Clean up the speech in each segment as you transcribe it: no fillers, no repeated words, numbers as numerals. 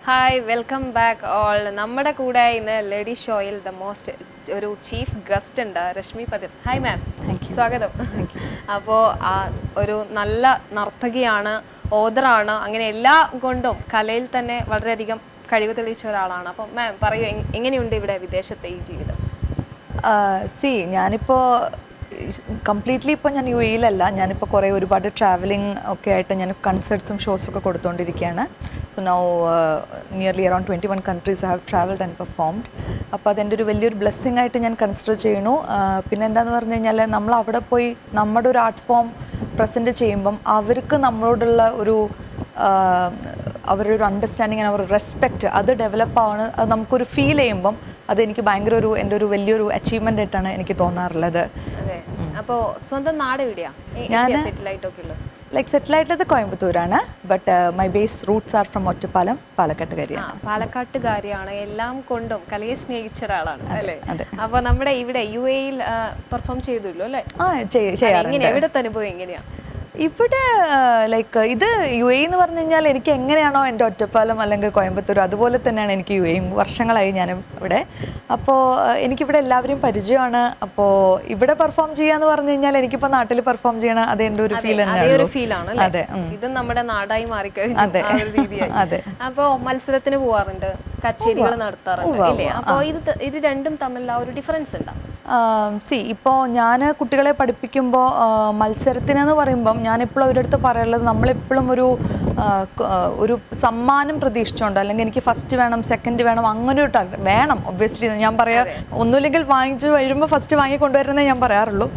Hi welcome back all. നമ്മുടെ കൂടെ ഇന്ന് ലേഡി ഷോയിൽ ദ മോസ്റ്റ് ഒരു ചീഫ് ഗസ്റ്റ് ഉണ്ട്, രശ്മി പതിർ. ഹായ് മാം, സ്വാഗതം. അപ്പോൾ ഒരു നല്ല നർത്തകിയാണ്, ഓതറാണ്, അങ്ങനെ എല്ലാ കൊണ്ടും കലയിൽ തന്നെ വളരെയധികം കഴിവ് തെളിയിച്ച ഒരാളാണ്. അപ്പോൾ മാം പറയൂ, എങ്ങനെയുണ്ട് ഇവിടെ വിദേശത്തെ ഈ ജീവിതം? ഞാനിപ്പോൾ കംപ്ലീറ്റ്ലി ഇപ്പോൾ ഞാൻ യു എയിലല്ല, ഞാനിപ്പോൾ ഒരുപാട് ട്രാവലിംഗ് ഒക്കെ ആയിട്ട് ഞാൻ കൺസേർട്സും ഷോസൊക്കെ കൊടുത്തുകൊണ്ടിരിക്കുകയാണ്. So now nearly around 21 countries I have traveled and performed. അപ്പോൾ അതെൻ്റെ ഒരു വലിയൊരു ബ്ലെസ്സിങ് ആയിട്ട് ഞാൻ കൺസിഡർ ചെയ്യണു. പിന്നെ എന്താണെന്ന് പറഞ്ഞു കഴിഞ്ഞാൽ, നമ്മൾ അവിടെ പോയി നമ്മുടെ ഒരു ആർട്ട് ഫോം പ്രസൻറ്റ് ചെയ്യുമ്പം അവർക്ക് നമ്മളോടുള്ള അവരുടെ ഒരു അണ്ടർസ്റ്റാൻഡിങ് ആൻഡ് അവർ റെസ്പെക്റ്റ് അത് ഡെവലപ്പ് ആവുന്ന അത് നമുക്കൊരു ഫീൽ ചെയ്യുമ്പം അതെനിക്ക് ഭയങ്കര എൻ്റെ ഒരു വലിയൊരു അച്ചീവ്മെൻ്റ് ആയിട്ടാണ് എനിക്ക് തോന്നാറുള്ളത്. അപ്പോൾ സ്വന്തം നാട് എവിടെയാ? ഞാൻ സെറ്റിൽ ആയിട്ടുള്ളത് കോയമ്പത്തൂരാണ്, but my base roots are from Ottapalam, പാലക്കാട്ടുകാരിയാണ്. പാലക്കാട്ടുകാരിയാണ്, എല്ലാം കൊണ്ടും കലയെ സ്നേഹിച്ച ഒരാളാണ് അല്ലേ? അപ്പോൾ നമ്മുടെ ഇവിടെ യു എയിൽ പെർഫോം ചെയ്തുള്ളൂ അല്ലേ? ചെയ്യാറുണ്ട്. എവിടുത്തെ അനുഭവം എങ്ങനെയാ? ഇവിടെ ഇത് യു എ എന്ന് പറഞ്ഞു കഴിഞ്ഞാൽ എനിക്ക് എങ്ങനെയാണോ എൻ്റെ ഒറ്റപ്പാലം അല്ലെങ്കിൽ കോയമ്പത്തൂർ, അതുപോലെ തന്നെയാണ് എനിക്ക് യു എയും. വർഷങ്ങളായി ഞാനും ഇവിടെ. അപ്പോൾ എനിക്കിവിടെ എല്ലാവരെയും പരിചയമാണ്. അപ്പോൾ ഇവിടെ പെർഫോം ചെയ്യാന്ന് പറഞ്ഞു കഴിഞ്ഞാൽ എനിക്കിപ്പോൾ നാട്ടിൽ പെർഫോം ചെയ്യണം, അത് എൻ്റെ ഒരു ഫീൽ തന്നെയാണ്. അതെ, ഇത് നമ്മുടെ നാടായി മാറിക്കഴിഞ്ഞു. അതെ. അപ്പോൾ മത്സരത്തിന് പോവാറുണ്ട്, കച്ചേരികൾ നടത്താറുണ്ട് ഇല്ലേ? അപ്പോൾ ഇത് രണ്ടും തമ്മിലുള്ള ഒരു ഡിഫറൻസ് എന്താ? ഇപ്പോൾ ഞാൻ കുട്ടികളെ പഠിപ്പിക്കുമ്പോൾ മത്സരത്തിനെന്ന് പറയുമ്പം ഞാനെപ്പോഴും അവരുടെ അടുത്ത് പറയുള്ളത്, നമ്മളെപ്പോഴും ഒരു സമ്മാനം പ്രതീക്ഷിച്ചുകൊണ്ട്, അല്ലെങ്കിൽ എനിക്ക് ഫസ്റ്റ് വേണം സെക്കൻഡ് വേണം അങ്ങനെ ഒരു വേണം. ഒബ്വിയസ്ലി ഞാൻ പറയാം, ഒന്നുമില്ലെങ്കിൽ വാങ്ങിച്ച് വരുമ്പോൾ ഫസ്റ്റ് വാങ്ങിക്കൊണ്ടുവരുന്നേ ഞാൻ പറയാറുള്ളൂ.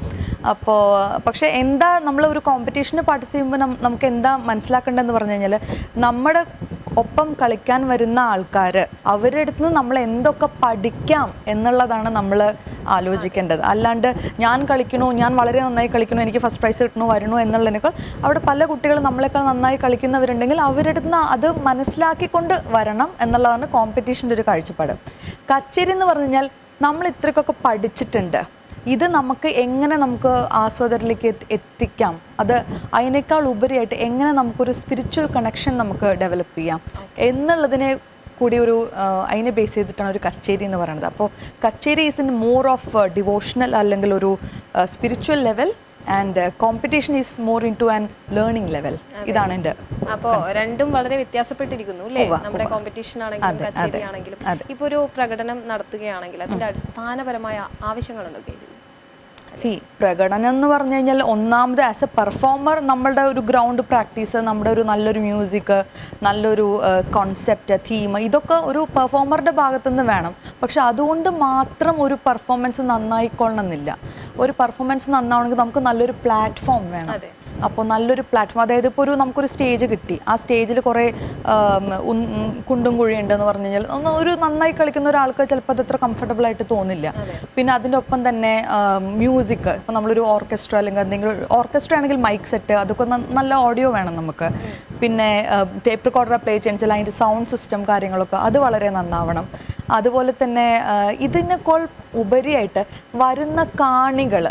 അപ്പോൾ പക്ഷേ എന്താ നമ്മൾ ഒരു കോമ്പറ്റീഷന് പാർട്ടിസിപ്പേറ്റ് ചെയ്യുമ്പോൾ നമുക്ക് എന്താ മനസ്സിലാക്കേണ്ടതെന്ന് പറഞ്ഞു കഴിഞ്ഞാൽ, നമ്മുടെ ഒപ്പം കളിക്കാൻ വരുന്ന ആൾക്കാർ അവരുടെ അടുത്ത് നിന്ന് നമ്മൾ എന്തൊക്കെ പഠിക്കാം എന്നുള്ളതാണ് നമ്മൾ ആലോചിക്കേണ്ടത്. അല്ലാണ്ട് ഞാൻ കളിക്കണു, ഞാൻ വളരെ നന്നായി കളിക്കണു, എനിക്ക് ഫസ്റ്റ് പ്രൈസ് കിട്ടണു വരണു എന്നുള്ളതിനേക്കാൾ അവിടെ പല കുട്ടികളും നമ്മളെക്കാൾ നന്നായി കളിക്കുന്നവരുണ്ടെങ്കിൽ അവരുടെ അടുത്ത് നിന്ന് അത് മനസ്സിലാക്കിക്കൊണ്ട് വരണം എന്നുള്ളതാണ് കോമ്പറ്റീഷൻ്റെ ഒരു കാഴ്ചപ്പാട്. കച്ചേരി എന്ന് പറഞ്ഞു കഴിഞ്ഞാൽ നമ്മൾ ഇത്രയ്ക്കൊക്കെ പഠിച്ചിട്ടുണ്ട്, ഇത് നമുക്ക് എങ്ങനെ നമുക്ക് ആസ്വാദകരിലേക്ക് എത്തിക്കാം, അത് അതിനേക്കാൾ ഉപരിയായിട്ട് എങ്ങനെ നമുക്കൊരു സ്പിരിച്വൽ കണക്ഷൻ നമുക്ക് ഡെവലപ്പ് ചെയ്യാം എന്നുള്ളതിനെ കൂടി അതിനെ ബേസ് ചെയ്തിട്ടാണ് ഒരു കച്ചേരി എന്ന് പറയുന്നത്. അപ്പോൾ kutcheri is in more of devotional അല്ലെങ്കിൽ ഒരു spiritual level, and competition is more into an learning level. ഇതാണ് എൻ്റെ. അപ്പോൾ രണ്ടും വളരെ വ്യത്യാസപ്പെട്ടിരിക്കുന്നു അല്ലേ? നമ്മുടെ കോമ്പറ്റീഷൻ ആണെങ്കിലും കച്ചേരി ആണെങ്കിലും. ഇപ്പോൾ ഒരു പ്രകടനം നടത്തുകയാണെങ്കിൽ അതിന്റെ അടിസ്ഥാനപരമായ ആവശ്യങ്ങൾ എന്തൊക്കെയായിരിക്കും? പ്രകടനം എന്ന് പറഞ്ഞു കഴിഞ്ഞാൽ ഒന്നാമത് ആസ് എ പെർഫോമർ നമ്മളുടെ ഒരു ഗ്രൗണ്ട് പ്രാക്ടീസ്, നമ്മുടെ ഒരു നല്ലൊരു മ്യൂസിക്, നല്ലൊരു കോൺസെപ്റ്റ്, തീം, ഇതൊക്കെ ഒരു പെർഫോമറുടെ ഭാഗത്തുനിന്ന് വേണം. പക്ഷെ അതുകൊണ്ട് മാത്രം ഒരു പെർഫോമൻസ് നന്നായിക്കൊള്ളണമെന്നില്ല. ഒരു പെർഫോമൻസ് നന്നാവണമെങ്കിൽ നമുക്ക് നല്ലൊരു പ്ലാറ്റ്ഫോം വേണം. അപ്പോൾ നല്ലൊരു പ്ലാറ്റ്ഫോം, അതായത് ഇപ്പോൾ നമുക്കൊരു സ്റ്റേജ് കിട്ടി, ആ സ്റ്റേജിൽ കുറേ കുണ്ടും കുഴിയുണ്ടെന്ന് പറഞ്ഞു കഴിഞ്ഞാൽ ഒരു നന്നായി കളിക്കുന്ന ഒരാൾക്ക് ചിലപ്പോൾ അത് അത്ര കംഫർട്ടബിൾ ആയിട്ട് തോന്നില്ല. പിന്നെ അതിൻ്റെ ഒപ്പം തന്നെ മ്യൂസിക്, ഇപ്പോൾ നമ്മളൊരു ഓർക്കസ്ട്ര അല്ലെങ്കിൽ എന്തെങ്കിലും ഓർക്കസ്ട്ര ആണെങ്കിൽ മൈക്ക് സെറ്റ്, അതൊക്കെ നല്ല ഓഡിയോ വേണം നമുക്ക്. പിന്നെ ടേപ്പ് റെക്കോർഡർ പ്ലേ ചെയ്യാൻ അതിൻ്റെ സൗണ്ട് സിസ്റ്റം കാര്യങ്ങളൊക്കെ അത് വളരെ നന്നാവണം. അതുപോലെ തന്നെ ഇതിനേക്കാൾ ഉപരിയായിട്ട് വരുന്ന കാണികൾ,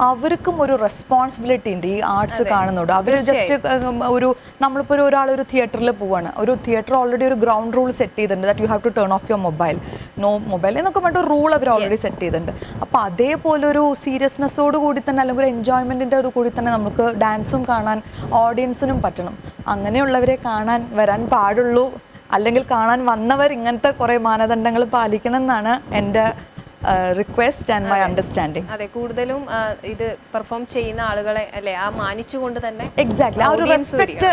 അവർക്കും ഒരു റെസ്പോൺസിബിലിറ്റി ഉണ്ട് ഈ ആർട്സ് കാണുന്നുണ്ട്. അവർ ജസ്റ്റ് നമ്മളിപ്പോൾ ഒരാളൊരു തിയേറ്ററിൽ പോവാണ്, ഒരു തിയേറ്റർ ഓൾറെഡി ഒരു ഗ്രൗണ്ട് റൂൾ സെറ്റ് ചെയ്തിട്ടുണ്ട്, that you have to turn off your mobile, no mobile എന്നൊക്കെ പറഞ്ഞിട്ട് റൂൾ അവർ ഓൾറെഡി സെറ്റ് ചെയ്തിട്ടുണ്ട്. അപ്പോൾ അതേപോലെ ഒരു സീരിയസ്നെസ്സോട് കൂടി തന്നെ അല്ലെങ്കിൽ ഒരു എൻജോയ്മെൻറ്റിൻ്റെ കൂടി തന്നെ നമുക്ക് ഡാൻസും കാണാൻ ഓഡിയൻസിനും പറ്റണം. അങ്ങനെയുള്ളവരെ വരാൻ പാടുള്ളൂ, അല്ലെങ്കിൽ കാണാൻ വന്നവർ ഇങ്ങനത്തെ കുറേ മാനദണ്ഡങ്ങൾ പാലിക്കണം എന്നാണ് എൻ്റെ റിക്വസ്റ്റ് ആൻഡ് മൈ അണ്ടർസ്റ്റാൻഡിങ്. അതെ, കൂടുതലും ഇത് പെർഫോം ചെയ്യുന്ന ആളുകളെ അല്ലേ ആ മാനിച്ചുകൊണ്ട് തന്നെ എക്സാക്ട്ലി ആ ഒരു റെസ്പെക്ട്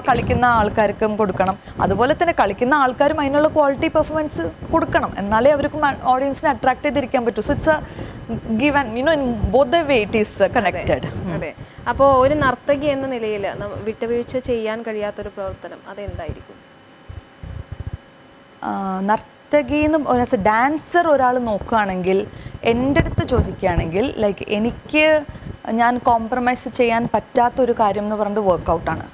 കളിക്കുന്ന ആൾക്കാർക്കും കൊടുക്കണം. അതുപോലെ തന്നെ കളിക്കുന്ന ആൾക്കാരും അതിനുള്ള ക്വാളിറ്റി പെർഫോമൻസ് കൊടുക്കണം, എന്നാലേ അവർക്കും ഓഡിയൻസിനെ അട്രാക്ട് ചെയ്തിരിക്കാൻ പറ്റൂ. So it's give and in both the way it is connected. അതെ. അപ്പോൾ ഒരു നർത്തകി എന്ന നിലയിൽ വിട്ടുവീഴ്ച ചെയ്യാൻ കഴിയാത്തൊരു പ്രവർത്തനം അതെന്തായിരിക്കും? നർത്തകിന്ന് ഡാൻസർ ഒരാൾ നോക്കുകയാണെങ്കിൽ, എൻ്റെ അടുത്ത് ചോദിക്കുകയാണെങ്കിൽ, ഞാൻ കോംപ്രമൈസ് ചെയ്യാൻ പറ്റാത്തൊരു കാര്യം എന്ന് പറയുന്നത് വർക്കൗട്ടാണ്.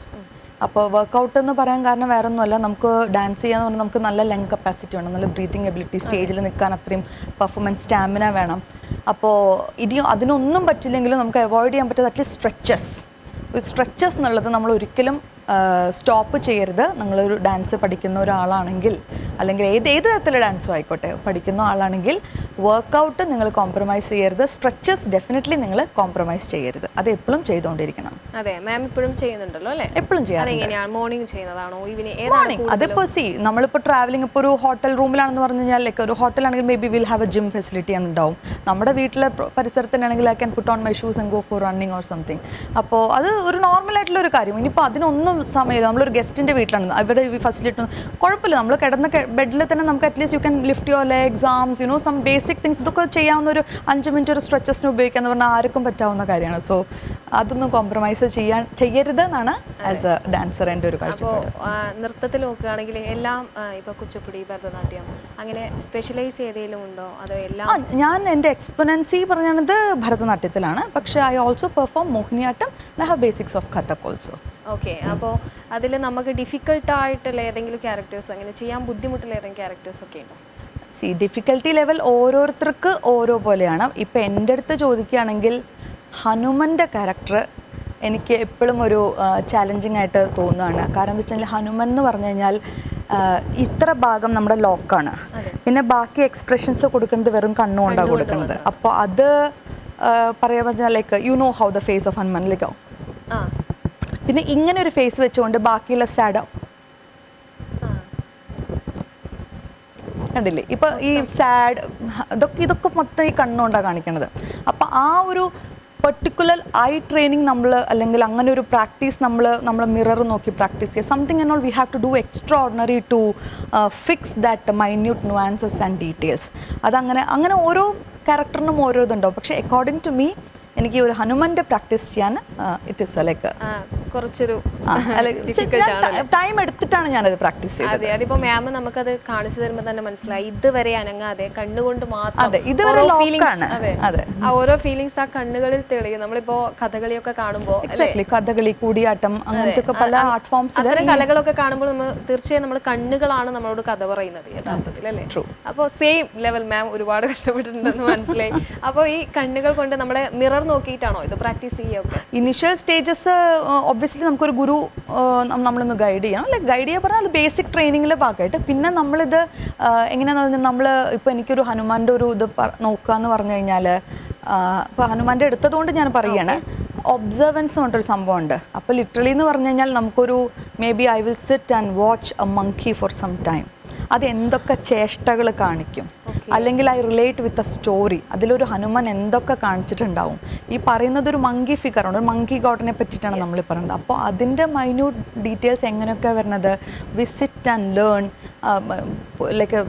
അപ്പോൾ വർക്കൗട്ട് എന്ന് പറയാൻ കാരണം വേറെ ഒന്നുമല്ല, നമുക്ക് ഡാൻസ് ചെയ്യാന്ന് പറഞ്ഞാൽ നമുക്ക് നല്ല ലങ് കപ്പാസിറ്റി വേണം, നല്ല ബ്രീതിങ് എബിലിറ്റി, സ്റ്റേജിൽ നിൽക്കാൻ അത്രയും പെർഫോമൻസ് സ്റ്റാമിന വേണം. അപ്പോൾ അതിനൊന്നും പറ്റില്ലെങ്കിലും നമുക്ക് അവോയ്ഡ് ചെയ്യാൻ പറ്റാത്ത അറ്റ്ലീസ്റ്റ് സ്ട്രെച്ചസ് എന്നുള്ളത് നമ്മൾ ഒരിക്കലും സ്റ്റോപ്പ് ചെയ്യരുത്. നിങ്ങളൊരു ഡാൻസ് പഠിക്കുന്ന ഒരാളാണെങ്കിൽ, അല്ലെങ്കിൽ ഏത് തരത്തിലുള്ള ഡാൻസും ആയിക്കോട്ടെ പഠിക്കുന്ന ആളാണെങ്കിൽ വർക്കൗട്ട് നിങ്ങൾ കോംപ്രമൈസ് ചെയ്യരുത്. സ്ട്രെച്ചസ് ഡെഫിനറ്റ്ലി നിങ്ങൾ കോംപ്രമൈസ് ചെയ്യരുത്. അത് എപ്പോഴും ചെയ്തുകൊണ്ടിരിക്കണം. അതെ, മാം ഇപ്പോഴും ചെയ്യുന്നുണ്ടല്ലോ അല്ലേ? എപ്പോഴും ചെയ്യാം. മോർണിംഗ് ചെയ്യുന്നതാണോ ഈവനിങ്? മോർണിംഗ്. അതിപ്പോൾ നമ്മളിപ്പോൾ ട്രാവലിംഗ് ഇപ്പോൾ ഒരു ഹോട്ടൽ റൂമിലാണെന്ന് പറഞ്ഞു കഴിഞ്ഞാൽ ലൈക്ക് ഒരു ഹോട്ടലാണെങ്കിൽ maybe will have a gym facility ഉണ്ടാവും. നമ്മുടെ വീട്ടിലെ പരിസരത്തിനാണെങ്കിൽ I can put on my shoes and go for running or something. അപ്പോൾ അത് ഒരു നോർമലായിട്ടുള്ള ഒരു കാര്യം. ഇനിയിപ്പോൾ അതിനൊന്നും സമയമില്ല. നമ്മളൊരു ഗസ്റ്റിൻ്റെ വീട്ടിലാണ്, ഇവിടെ ഫെസിലിറ്റി കുഴപ്പമില്ല. നമ്മൾ കിടന്ന ബെഡിൽ തന്നെ നമുക്ക് at least you can lift your legs, arms, you know some basic things. ഇതൊക്കെ ചെയ്യാവുന്ന ഒരു 5 മിനിറ്റ് ഒരു സ്ട്രെച്ചസിന് ഉപയോഗിക്കാന്ന് പറഞ്ഞാൽ ആർക്കും പറ്റാവുന്ന കാര്യമാണ്. സോ അതൊന്നും കോംപ്രമൈസ് ചെയ്യരുത് എന്നാണ് ആസ് എ ഡാൻസർ എൻ്റെ ഒരു കാഴ്ചപ്പാട്. നൃത്തത്തിൽ നോക്കുകയാണെങ്കിൽ എല്ലാം ഇപ്പോൾ കുച്ചിപ്പുടി, ഭരതനാട്യം അങ്ങനെ സ്പെഷ്യലൈസ് ചെയ്തതിലും ഉണ്ടോ? അതോ എല്ലാം? ഞാൻ എൻ്റെ എക്സ്പെർട്ടൻസി പറഞ്ഞത് ഭരതനാട്യത്തിലാണ്. പക്ഷേ I also perform Mohiniyattam. I have basics of Kathak also. Okay. അപ്പോൾ അതിൽ നമുക്ക് ഡിഫിക്കൽട്ടായിട്ടുള്ള ഏതെങ്കിലും ക്യാരക്ടേഴ്സ്, അങ്ങനെ ചെയ്യാൻ ബുദ്ധിമുട്ടുള്ള ഏതെങ്കിലും ക്യാരക്ടേഴ്സ് ഒക്കെ ഉണ്ടോ? ഡിഫിക്കൽട്ടി ലെവൽ ഓരോരുത്തർക്ക് ഓരോ പോലെയാണ്. ഇപ്പം എൻ്റെ അടുത്ത് ചോദിക്കുകയാണെങ്കിൽ ഹനുമൻ്റെ ക്യാരക്ടർ എനിക്ക് എപ്പോഴും ഒരു ചാലഞ്ചിങ് ആയിട്ട് തോന്നുകയാണ്. കാരണം എന്താ വെച്ചാൽ ഹനുമൻ എന്ന് പറഞ്ഞു കഴിഞ്ഞാൽ ഇത്ര ഭാഗം നമ്മുടെ ലോക്കാണ്, പിന്നെ ബാക്കി എക്സ്പ്രഷൻസ് കൊടുക്കുന്നത് വെറും കണ്ണുകൊണ്ടാണ് കൊടുക്കുന്നത്. അപ്പോൾ അത് പറയാൻ പറഞ്ഞാൽ like you know how the face of Hanuman like. പിന്നെ ഇങ്ങനെ ഒരു ഫേസ് വെച്ചുകൊണ്ട് ബാക്കിയുള്ള സാഡ് കണ്ടില്ലേ? ഇപ്പൊ ഈ സാഡ് ഇതൊക്കെ മൊത്തം ഈ കണ്ണുകൊണ്ടാണ് കാണിക്കണത്. അപ്പൊ ആ ഒരു പെർട്ടിക്കുലർ ഐ ട്രെയിനിങ് നമ്മൾ, അല്ലെങ്കിൽ അങ്ങനെ ഒരു പ്രാക്ടീസ് നമ്മൾ മിറർ നോക്കി പ്രാക്ടീസ് ചെയ്യുക. Something and all we have to do extraordinary to fix that minute nuances and details. അങ്ങനെ ഓരോ ക്യാരക്ടറിനും ഓരോ ഇതുണ്ടാവും. പക്ഷേ അക്കോർഡിംഗ് ടു മീ എനിക്ക് ഒരു ഹനുമന്റെ പ്രാക്ടീസ് ചെയ്യാൻ ഇറ്റ് ഇസ് ലൈക്ക് കുറച്ചൊരു ടൈം എടുത്തിട്ടാണ് ഞാനത് പ്രാക്ടീസ് ചെയ്തത്. അതെ, അതിപ്പോ മാം നമുക്കത് കാണിച്ചു തരുമ്പോൾ തന്നെ മനസ്സിലായി ഇതുവരെ അനങ്ങാതെ കണ്ണുകൊണ്ട് മാത്രം ഓരോ ഫീലിങ്സ് ആ കണ്ണുകളിൽ തെളിയും. നമ്മളിപ്പോ കഥകളിയൊക്കെ കാണുമ്പോൾ കഥകളി, കൂടിയാട്ടം, അങ്ങനത്തെ പല ആർട്ട് ഫോംസ്, അത്തരം കലകളൊക്കെ കാണുമ്പോൾ നമ്മൾ തീർച്ചയായും നമ്മൾ കണ്ണുകളാണ് നമ്മളോട് കഥ പറയുന്നത് യഥാർത്ഥത്തിൽ അല്ലേ? അപ്പോൾ സെയിം ലെവൽ മാം ഒരുപാട് കഷ്ടപ്പെട്ടിട്ടുണ്ടെന്ന് മനസ്സിലായി. അപ്പോൾ ഈ കണ്ണുകൾ കൊണ്ട് നമ്മളെ മിറർ നോക്കിയിട്ടാണോ ഇത് പ്രാക്ടീസ് ചെയ്യുക? ഇനിഷ്യൽ സ്റ്റേജസ് ഒബ്വിയസ്ലി നമുക്കൊരു ഗുരു നമ്മളൊന്ന് ഗൈഡ് ചെയ്യണം. ലൈക്ക് ഗൈഡ് ചെയ്യാൻ പറഞ്ഞാൽ അത് ബേസിക് ട്രെയിനിങ്ങിൻ്റെ ഭാഗമായിട്ട്. പിന്നെ നമ്മളിത് എങ്ങനെയാണെന്ന് പറഞ്ഞാൽ നമ്മൾ ഇപ്പോൾ എനിക്കൊരു ഹനുമാൻ്റെ ഒരു ഇത് നോക്കുക എന്ന് പറഞ്ഞു കഴിഞ്ഞാൽ, ഇപ്പോൾ ഹനുമാൻ്റെ എടുത്തതുകൊണ്ട് ഞാൻ പറയുകയാണ്, ഒബ്സർവൻസ് എന്ന് പറഞ്ഞിട്ടൊരു സംഭവം ഉണ്ട്. അപ്പോൾ ലിറ്ററലി എന്ന് പറഞ്ഞു കഴിഞ്ഞാൽ നമുക്കൊരു maybe I will sit and watch a monkey for some time. അത് എന്തൊക്കെ ചേഷ്ടകൾ കാണിക്കും, അല്ലെങ്കിൽ I relate with a story. അതിലൊരു ഹനുമാൻ എന്തൊക്കെ കാണിച്ചിട്ടുണ്ടാവും. ഈ പറയുന്നത് ഒരു മങ്കി ഫിഗറാണ്, ഒരു മങ്കി ഗോഡിനെ പറ്റിയിട്ടാണ് നമ്മൾ പറയുന്നത്. അപ്പോൾ അതിൻ്റെ മൈന്യൂട്ട് ഡീറ്റെയിൽസ് എങ്ങനെയൊക്കെ വരുന്നത് V sit and learn. Like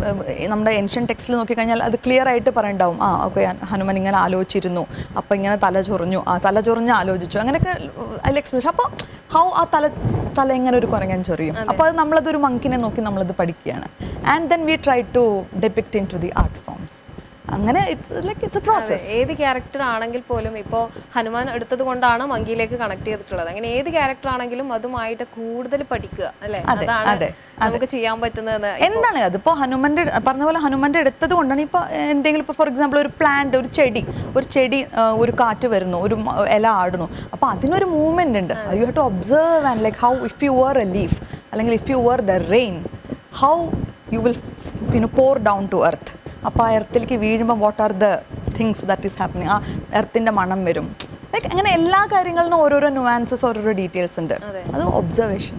നമ്മുടെ ഏൻഷ്യൻ ടെക്സ്റ്റിൽ നോക്കിക്കഴിഞ്ഞാൽ അത് ക്ലിയർ ആയിട്ട് പറയുന്നുണ്ടാവും. ഓക്കെ, ഹനുമാൻ ഇങ്ങനെ ആലോചിച്ചിരുന്നു, അപ്പോൾ ഇങ്ങനെ തല ചൊറിഞ്ഞ് ആലോചിച്ചു, അങ്ങനെയൊക്കെ അതിൽ എക്സ്പ്രഷൻ. അപ്പോൾ ഹൗ ആ തല എങ്ങനെ ഒരു കുരങ്ങൻ ചൊറിയും. അപ്പോൾ അത് നമ്മളതൊരു മങ്കിനെ നോക്കി നമ്മളത് പഠിക്കുകയാണ്. And then we try to depict into the art forms. അങ്ങനെ ഇറ്റ്സ് എ പ്രോസസ്. ഏത് ക്യാരക്ടർ ആണെങ്കിൽ പോലും ഇപ്പോൾ ഹനുമാൻ എടുത്തത് കൊണ്ടാണ് മങ്കിയിലേക്ക് കണക്ട് ചെയ്തിട്ടുള്ളത്. അങ്ങനെ ഏത് ക്യാരക്ടർ ആണെങ്കിലും അതുമായിട്ട് കൂടുതൽ പഠിക്കുക അല്ലേ? അതാണ് നമുക്ക് ചെയ്യാൻ പറ്റുന്നത്. എന്താണ് അതിപ്പോൾ ഹനുമാന്റെ പറഞ്ഞ പോലെ ഹനുമാന്റെ എടുത്തത് കൊണ്ടാണ്. ഇപ്പോൾ എന്തെങ്കിലും ഇപ്പോൾ ഫോർ എക്സാമ്പിൾ ഒരു പ്ലാന്റ്, ഒരു ചെടി ഒരു കാറ്റ് വരുന്നു, ഒരു ഇല ആടുന്നു, അപ്പോൾ അതിനൊരു മൂവ്മെന്റ് ഉണ്ട്. U have to observe and like how if you were a leaf, അല്ലെങ്കിൽ if you were the rain, how you will pour down to earth. അപ്പോൾ ആ എർത്തിലേക്ക് വീഴുമ്പോൾ what are the things that is happening. ആ എർത്തിൻ്റെ മണം വരും. Like അങ്ങനെ എല്ലാ കാര്യങ്ങളിലും ഓരോരോ നുവാൻസസ്, ഓരോരോ ഡീറ്റെയിൽസ് ഉണ്ട്. അത് ഒബ്സർവേഷൻ.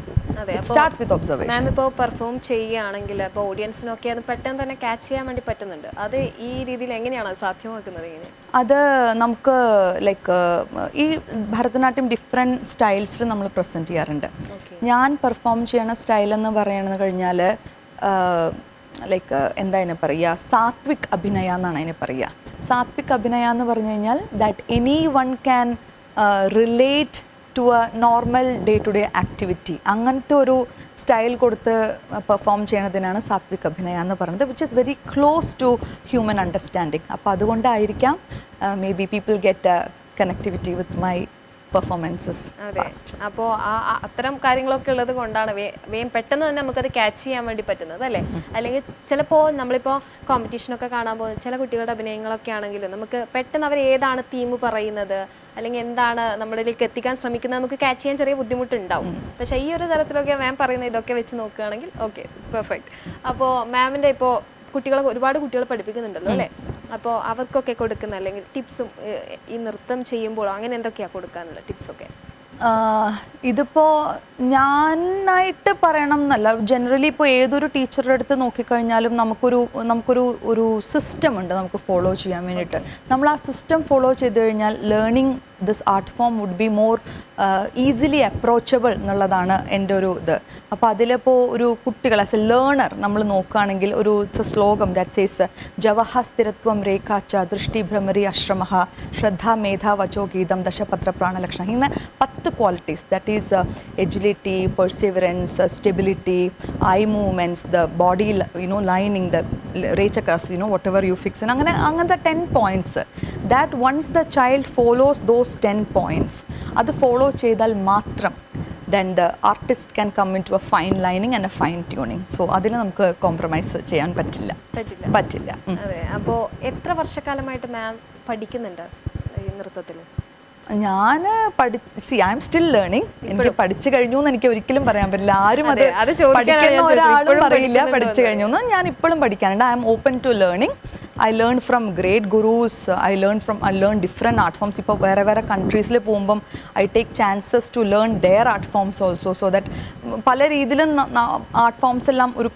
മാം ഇപ്പോൾ പെർഫോം ചെയ്യുകയാണെങ്കിൽ ഇപ്പോൾ ഓഡിയൻസിനൊക്കെ അത് പെട്ടെന്ന് തന്നെ ക്യാച്ച് ചെയ്യാൻ വേണ്ടി പറ്റുന്നുണ്ട്. അത് ഈ രീതിയിൽ എങ്ങനെയാണ് സാധ്യമാക്കുന്നത്? എങ്ങനെ അത് നമുക്ക് ലൈക്ക് ഈ ഭരതനാട്യം ഡിഫറെൻറ്റ് സ്റ്റൈൽസിൽ നമ്മൾ പ്രസൻറ്റ് ചെയ്യാറുണ്ട്. ഞാൻ പെർഫോം ചെയ്യണ സ്റ്റൈൽ എന്ന് പറയുന്നത് കഴിഞ്ഞാൽ ലൈക്ക് എന്താ അതിനെ പറയുക, സാത്വിക് അഭിനയ എന്നാണ് അതിനെ പറയുക. സാത്വിക് അഭിനയ എന്ന് പറഞ്ഞു കഴിഞ്ഞാൽ that anyone can relate to a normal day to day activity. അങ്ങനത്തെ ഒരു സ്റ്റൈൽ കൊടുത്ത് പെർഫോം ചെയ്യണതിനാണ് സാത്വിക് അഭിനയ എന്ന് പറയുന്നത്, which is very close to human understanding. അപ്പോൾ അതുകൊണ്ടായിരിക്കാം maybe people get a connectivity with my performances. അതെ, അപ്പോൾ അത്തരം കാര്യങ്ങളൊക്കെ ഉള്ളത് കൊണ്ടാണ് വേഗം പെട്ടെന്ന് തന്നെ നമുക്കത് ക്യാച്ച് ചെയ്യാൻ വേണ്ടി പറ്റുന്നത് അല്ലേ. അല്ലെങ്കിൽ ചിലപ്പോൾ നമ്മളിപ്പോൾ കോമ്പറ്റീഷനൊക്കെ കാണാൻ പോകുന്ന ചില കുട്ടികളുടെ അഭിനയങ്ങളൊക്കെ ആണെങ്കിലും നമുക്ക് പെട്ടെന്ന് അവർ ഏതാണ് തീം പറയുന്നത് അല്ലെങ്കിൽ എന്താണ് നമ്മളിലേക്ക് എത്തിക്കാൻ ശ്രമിക്കുന്നത് നമുക്ക് ക്യാച്ച് ചെയ്യാൻ ചെറിയ ബുദ്ധിമുട്ടുണ്ടാവും. പക്ഷേ ഈ ഒരു തരത്തിലൊക്കെ മാം പറയുന്ന ഇതൊക്കെ വെച്ച് നോക്കുകയാണെങ്കിൽ ഓക്കെ, പെർഫെക്റ്റ്. അപ്പോൾ മാമിൻ്റെ ഇപ്പോൾ ഒരുപാട് കുട്ടികൾ പഠിപ്പിക്കുന്നുണ്ടല്ലോ അല്ലേ, അപ്പോൾ അവർക്കൊക്കെ കൊടുക്കുന്ന അല്ലെങ്കിൽ ടിപ്സും ഈ നൃത്തം ചെയ്യുമ്പോൾ അങ്ങനെ എന്തൊക്കെയാണ് കൊടുക്കാനുള്ള ടിപ്സൊക്കെ? ഇതിപ്പോൾ ഞാനായിട്ട് പറയണം എന്നല്ല, ജനറലി ഇപ്പോൾ ഏതൊരു ടീച്ചറുടെ അടുത്ത് നോക്കിക്കഴിഞ്ഞാലും നമുക്കൊരു സിസ്റ്റം ഉണ്ട് നമുക്ക് ഫോളോ ചെയ്യാൻ വേണ്ടിയിട്ട്. നമ്മൾ ആ സിസ്റ്റം ഫോളോ ചെയ്ത് കഴിഞ്ഞാൽ learning this art form would be more easily approachable എന്നുള്ളതാണ് എൻ്റെ ഒരു ഇത്. അപ്പോൾ അതിലിപ്പോൾ ഒരു കുട്ടികൾ ആസ് എ ലേണർ നമ്മൾ നോക്കുകയാണെങ്കിൽ ഒരു ശ്ലോകം ദാറ്റ് സേസ് ജവഹ സ്ഥിരത്വം രേഖാച്ച ദൃഷ്ടി ഭ്രമരി അശ്രമ ശ്രദ്ധ മേധ വചോ ഗീതം ദശപത്ര പ്രാണലക്ഷണ, ഇങ്ങനെ 10 qualities that is agility, perseverance, stability, eye movements, the body lining, the റേച്ചക്കസ്, whatever you fix in, അങ്ങനത്തെ 10 points that once the child follows those 10 points, അത് ഫോളോ ചെയ്താൽ മാത്രം then the artist can come into a fine lining and a fine tuning. So അതിൽ നമുക്ക് compromise ചെയ്യാൻ പറ്റില്ല. അതെ. അപ്പോൾ എത്ര വർഷക്കാലമായിട്ട് മാം പഠിക്കുന്നുണ്ട് ഈ നൃത്തത്തിൽ? ഞാൻ ഐ എം സ്റ്റിൽ ലേണിംഗ്. എനിക്ക് പഠിച്ചു കഴിഞ്ഞു എന്ന് എനിക്ക് ഒരിക്കലും പറയാൻ പറ്റില്ല. ആരും അത് പഠിക്കുന്ന ഒരാളും പറയില്ല പഠിച്ചു കഴിഞ്ഞു എന്ന്. ഞാൻ ഇപ്പോഴും പഠിക്കാനുണ്ട്. I'm open to learning. I learned from great gurus. I learned different art forms. ഇപ്പോൾ വേറെ കൺട്രീസിൽ പോകുമ്പം I take chances to learn their art forms also, so that പല രീതിയിലും ആർട്ട് ഫോംസ് എല്ലാം ഒരു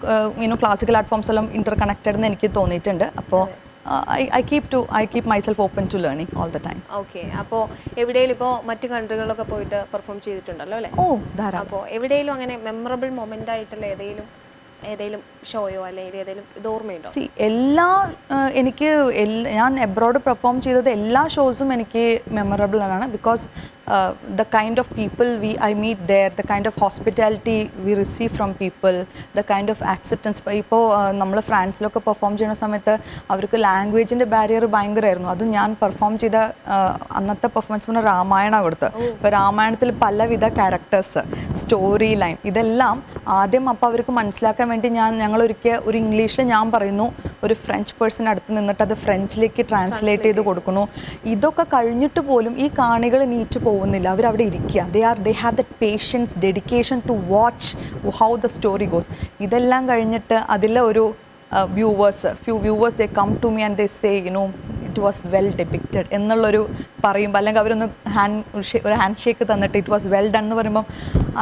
ക്ലാസിക്കൽ ആർട്ട് ഫോംസ് എല്ലാം Inter connected എന്ന് എനിക്ക് തോന്നിയിട്ടുണ്ട്. അപ്പോൾ I keep myself open to learning all the time. Okay. അപ്പോൾ എവിടെയെങ്കിലും ഇപ്പോൾ മറ്റു കൺട്രികളിലൊക്കെ പോയിട്ട് പെർഫോം ചെയ്തിട്ടുണ്ടല്ലോ അല്ലേ? ധാരാളം. അപ്പോൾ എവിടെയെങ്കിലും അങ്ങനെ മെമ്മറബിൾ മൊമെന്റ് ആയിട്ടുള്ള ഏതെങ്കിലും ഷോയോ അല്ലെങ്കിൽ ഏതെങ്കിലും ഇത് ഓർമ്മയുണ്ടോ? ഞാൻ എബ്രോഡ് പെർഫോം ചെയ്തത് എല്ലാ ഷോസും എനിക്ക് മെമ്മറബിൾ ആണ്. Because the kind of people I meet there, the kind of hospitality we receive from people, the kind of acceptance. ഇപ്പോൾ നമ്മൾ ഫ്രാൻസിലൊക്കെ പെർഫോം ചെയ്യുന്ന സമയത്ത് അവർക്ക് ലാംഗ്വേജിൻ്റെ ബാരിയർ ഭയങ്കരമായിരുന്നു. അതും ഞാൻ പെർഫോം ചെയ്ത അന്നത്തെ പെർഫോമൻസ് രാമായണ കൊടുത്തത്. ഇപ്പോൾ രാമായണത്തിൽ പലവിധ ക്യാരക്ടേഴ്സ്, സ്റ്റോറി ലൈൻ, ഇതെല്ലാം ആദ്യം അപ്പോൾ അവർക്ക് മനസ്സിലാക്കാൻ വേണ്ടി ഞങ്ങളൊരിക്കൽ ഒരു ഇംഗ്ലീഷിൽ ഞാൻ പറയുന്നു, ഒരു ഫ്രഞ്ച് പേഴ്സൺ അടുത്ത് നിന്നിട്ട് അത് ഫ്രഞ്ചിലേക്ക് ട്രാൻസ്ലേറ്റ് ചെയ്ത് കൊടുക്കുന്നു. ഇതൊക്കെ കഴിഞ്ഞിട്ട് പോലും ഈ കാണികൾ നീറ്റ് പോകുന്നില്ല, അവരവിടെ ഇരിക്കുക. they have that patience, dedication to watch how the story goes. ഇതെല്ലാം കഴിഞ്ഞിട്ട് അതിലെ ഒരു few viewers they come to me and they say it was well depicted എന്നുള്ളൊരു പറയുമ്പോൾ, അല്ലെങ്കിൽ അവരൊന്ന് ഒരു ഹാൻഡ് ഷേക്ക് തന്നിട്ട് it was well done എന്ന് പറയുമ്പോൾ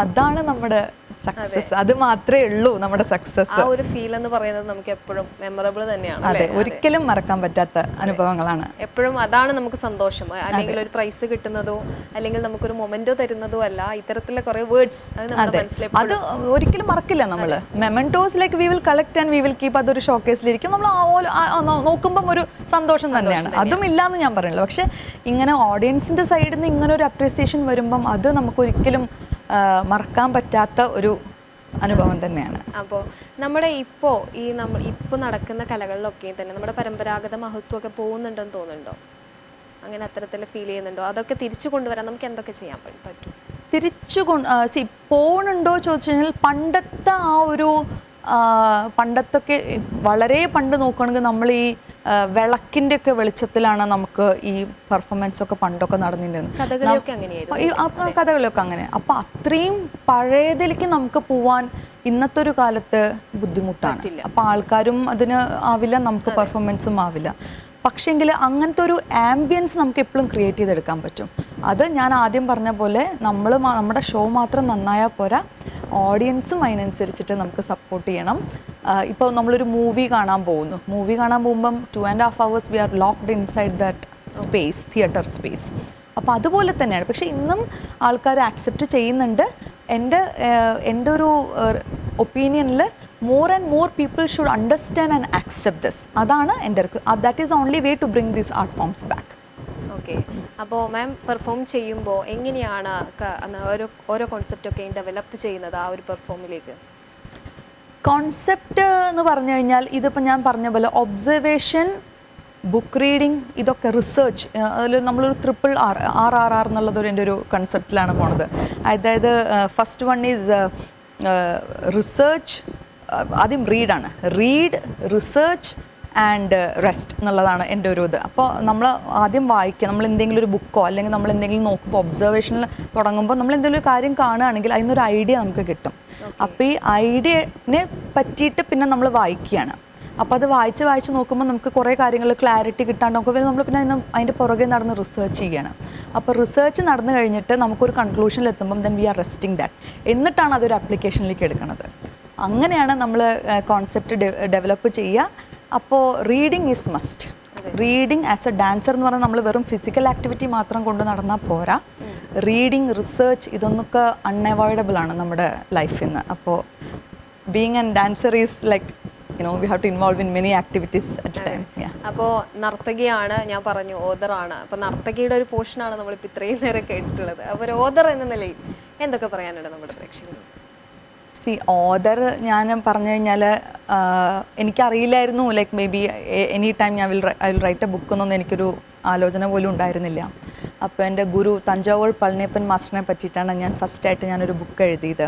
അതാണ് നമ്മുടെ സക്സസ്. അത് മാത്രമേ ഉള്ളൂ നമ്മുടെ സക്സസ്. ആ ഒരു ഫീൽ എന്ന് പറയുന്നത് നമുക്ക് എപ്പോഴും മെമ്മറബിൾ തന്നെയാണ്. അതെ, ഒരിക്കലും മറക്കാൻ പറ്റാത്ത അനുഭവങ്ങളാണ്. എപ്പോഴും അതാണ് നമുക്ക് സന്തോഷം. അല്ലെങ്കിൽ ഒരു പ്രൈസ് കിട്ടുന്നതോ അല്ലെങ്കിൽ നമുക്കൊരു മൊമെന്റോ തരുന്നതോ അല്ല, ഇത്തരത്തിലുള്ള കുറെ വേർഡ്സ് അത് ഒരിക്കലും മറക്കില്ല നമ്മൾ. Mementos like we will collect and we will keep. അതൊരു ഷോക്കേസിലിരിക്കും. നമ്മൾ നോക്കുമ്പം ഒരു സന്തോഷം തന്നെയാണ്. അതും ഇല്ലാന്ന് ഞാൻ പറയില്ല. പക്ഷെ ഇങ്ങനെ ഓഡിയൻസിന്റെ സൈഡിൽ നിന്ന് ഇങ്ങനെ ഒരു അപ്രീസിയേഷൻ വരുമ്പം അത് നമുക്കൊരിക്കലും മറക്കാൻ പറ്റാത്ത ഒരു അനുഭവം തന്നെയാണ്. അപ്പോൾ നമ്മൾ ഇപ്പോൾ നടക്കുന്ന കലകളിലൊക്കെ തന്നെ നമ്മുടെ പരമ്പരാഗത മഹത്വമൊക്കെ പോകുന്നുണ്ടെന്ന് തോന്നുന്നുണ്ടോ? അങ്ങനെ അത്തരത്തിൽ ഫീൽ ചെയ്യുന്നുണ്ടോ? അതൊക്കെ തിരിച്ചു കൊണ്ടുവരാൻ നമുക്ക് എന്തൊക്കെ ചെയ്യാൻ പറ്റും? പോകുന്നുണ്ടോ ചോദിച്ചു കഴിഞ്ഞാൽ പണ്ടത്തെ ആ ഒരു പണ്ടത്തൊക്കെ വളരെ പണ്ട് നോക്കുകയാണെങ്കിൽ നമ്മൾ ഈ വിളക്കിൻ്റെ ഒക്കെ വെളിച്ചത്തിലാണ് നമുക്ക് ഈ പെർഫോമൻസ് ഒക്കെ പണ്ടൊക്കെ നടന്നിരുന്നത്. കഥകളിയൊക്കെ അങ്ങനെ. അപ്പം അത്രയും പഴയതിലേക്ക് നമുക്ക് പോവാൻ ഇന്നത്തെ ഒരു കാലത്ത് ബുദ്ധിമുട്ടാണ്. അപ്പം ആൾക്കാരും അതിന് ആവില്ല, നമുക്ക് പെർഫോമൻസും ആവില്ല. പക്ഷേങ്കിൽ അങ്ങനത്തെ ഒരു ആംബിയൻസ് നമുക്ക് എപ്പോഴും ക്രിയേറ്റ് ചെയ്തെടുക്കാൻ പറ്റും. അത് ഞാൻ ആദ്യം പറഞ്ഞ പോലെ നമ്മുടെ ഷോ മാത്രം നന്നായാൽ പോരാ, ഓഡിയൻസും അതിനനുസരിച്ചിട്ട് നമുക്ക് സപ്പോർട്ട് ചെയ്യണം. ഇപ്പോൾ നമ്മളൊരു മൂവി കാണാൻ പോകുമ്പം 2.5 hours we are locked inside that space, theatre space. അപ്പോൾ അതുപോലെ തന്നെയാണ്. പക്ഷേ ഇന്നും ആൾക്കാർ ആക്സെപ്റ്റ് ചെയ്യുന്നുണ്ട്. എൻ്റെ ഒരു ഒപ്പീനിയനിൽ more and more people should understand and accept this. അതാണ് എൻ്റെ that is the only way to bring these art forms back. Okay. അപ്പോൾ മാം പെർഫോം ചെയ്യുമ്പോൾ എങ്ങനെയാണ് ഓരോ കോൺസെപ്റ്റൊക്കെ ഡെവലപ്പ് ചെയ്യുന്നത് ആ ഒരു പെർഫോമിലേക്ക്? കോൺസെപ്റ്റ് എന്ന് പറഞ്ഞു കഴിഞ്ഞാൽ ഇതിപ്പോൾ ഞാൻ പറഞ്ഞ പോലെ ഒബ്സർവേഷൻ ബുക്ക് റീഡിങ്, ഇതൊക്കെ റിസർച്ച്, അതിൽ നമ്മളൊരു RRR എന്നുള്ളതൊരു എൻ്റെ ഒരു കൺസെപ്റ്റിലാണ് പോണത്. അതായത് ഫസ്റ്റ് വൺ ഈസ് റിസർച്ച്, ആദ്യം റീഡാണ്, റിസർച്ച് ആൻഡ് റെസ്റ്റ് എന്നുള്ളതാണ് എൻ്റെ ഒരു ഇത്. അപ്പോൾ നമ്മൾ ആദ്യം വായിക്കുക, നമ്മൾ എന്തെങ്കിലും ഒരു ബുക്കോ അല്ലെങ്കിൽ നമ്മൾ എന്തെങ്കിലും നോക്കുമ്പോൾ ഒബ്സർവേഷനിൽ തുടങ്ങുമ്പോൾ നമ്മൾ എന്തെങ്കിലും ഒരു കാര്യം കാണുകയാണെങ്കിൽ അതിനൊരു ഐഡിയ നമുക്ക് കിട്ടും. അപ്പോൾ ഈ ഐഡിയനെ പറ്റിയിട്ട് പിന്നെ നമ്മൾ വായിക്കുകയാണ്. അപ്പോൾ അത് വായിച്ച് നോക്കുമ്പോൾ നമുക്ക് കുറേ കാര്യങ്ങൾ ക്ലാരിറ്റി കിട്ടാണ്ട് നോക്കുമ്പോൾ നമ്മൾ പിന്നെ അതിൻ്റെ പുറകെ നടന്ന് റിസർച്ച് ചെയ്യണം. അപ്പോൾ റിസർച്ച് നടന്നു കഴിഞ്ഞിട്ട് നമുക്കൊരു കൺക്ലൂഷനിൽ എത്തുമ്പം then we are resting that, എന്നിട്ടാണ് അതൊരു ആപ്ലിക്കേഷനിലേക്ക് എടുക്കുന്നത്. അങ്ങനെയാണ് നമ്മൾ കോൺസെപ്റ്റ് ഡെവലപ്പ് ചെയ്യുക. അപ്പോൾ reading is must. Reading as A dancer എന്ന് പറഞ്ഞാൽ നമ്മൾ വെറും ഫിസിക്കൽ ആക്ടിവിറ്റി മാത്രം കൊണ്ട് നടന്നാൽ പോരാ. റീഡിങ്, റിസർച്ച്, ഇതൊന്നൊക്കെ അൺഅവോയ്ഡബിൾ ആണ് നമ്മുടെ ലൈഫിൽ നിന്ന്. അപ്പോൾ being an dancer is like we have to involve in many activities at a time. അപ്പോൾ നർത്തകിയാണ്, ഞാൻ പറഞ്ഞു ഓദറാണ്. അപ്പോൾ നർത്തകിയുടെ ഒരു പോർഷനാണ് നമ്മളിപ്പോൾ ഇത്രയും നേരം കേട്ടിട്ടുള്ളത്. അപ്പോൾ ഒരു ഓദർ എന്ന നിലയിൽ എന്തൊക്കെ പറയാനുണ്ട് നമ്മുടെ പ്രേക്ഷകരോട്? ഓദർ ഞാൻ പറഞ്ഞു കഴിഞ്ഞാൽ എനിക്കറിയില്ലായിരുന്നു, like may be any time I will write a book എന്നൊന്നും എനിക്കൊരു ആലോചന പോലും ഉണ്ടായിരുന്നില്ല. അപ്പോൾ എൻ്റെ ഗുരു തഞ്ചാവൂർ പളനിയപ്പൻ മാസ്റ്ററിനെ പറ്റിയിട്ടാണ് ഞാൻ ഫസ്റ്റായിട്ട് ഞാനൊരു ബുക്ക് എഴുതിയത്.